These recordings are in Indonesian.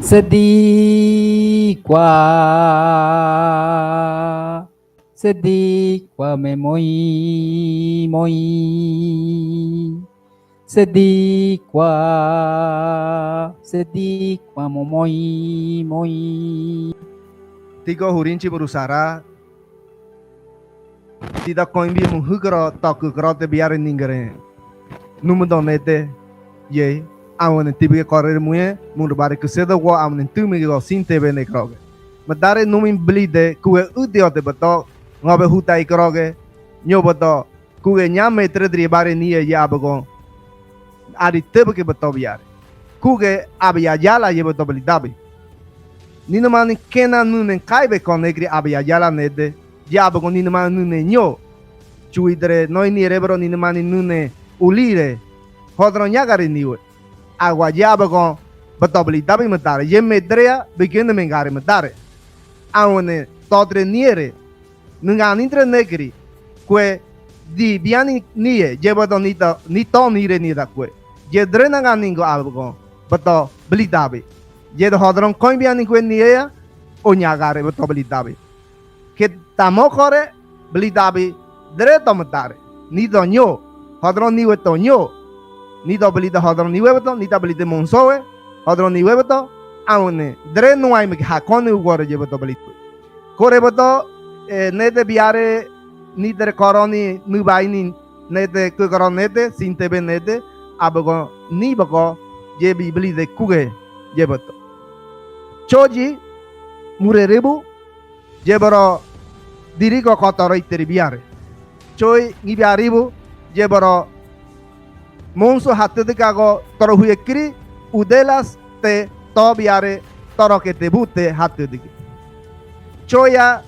Sedih quá mẹ môi môi, sedih quá môi môi. Tiga hurinci berusara tidak koimbi menghukro tak krote biar ninggere numudon nete ye awan tibi korre muye mundu bare kusedo go awan tumi go sinte bene kroge madare numin blide kuwe udiote bato ngobe hutai kroge nyoboto kuwe nyame tredri bare niye ya abago adi tebe ke bato biar kuge abya yala ye bato blidabe nina mani kena nunen kaibe kon negri abya yala nede ya abago nina mani nune nyo chuidre noi ni rebro nina mani nune ulire hodro nyagari niwe agua yaba con batobli dabi matare ye medrea begin mengari matare awone todre niere nunga nintre negri kwe di biani nie jebodo nita nito nire ni da kwe je drena ganingo algo bato beli dabi je do hodron koin biani kwe nie o nyagare bato beli dabi ke tamo kore beli dabi dre to matare ni do nyo hodron niwe to nyo ni do beli da hodron niwe bato ni ta beli de monsoe hodron niwe bato awne dre no ai me hakone ugore je bato beli kore bato ne de biare ni dre koroni nu baini ne de ku koron ne de sinte be ne de abago ni bago je bi beli de kuge je bato choji mure rebu je baro diri ko kotoro iteri biare choi ni biaribu je baro monso hatte de kago toro huye kiri udelas te to biare toro ke te bute hatte de choya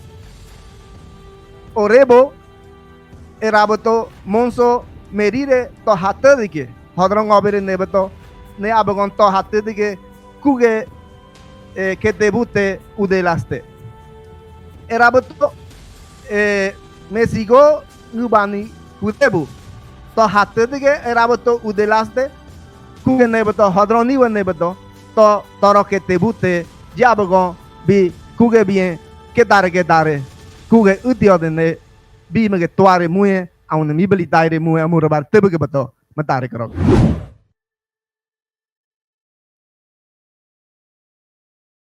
orebo eraboto monso merire to hatte de ke hodron obere nebeto ne abagon to hatte de ke kuge ke te bute udelaste eraboto mesigo ngubani hutebu to hatte de ke eraboto udelaste kuge nebeto hodron niwe nebeto to toro ke te bute jabagon bi kuge bien ke dare kuge utio de ne bi me ke toare muye aun mi beli taire muye amur bar tebe ke bato matare karo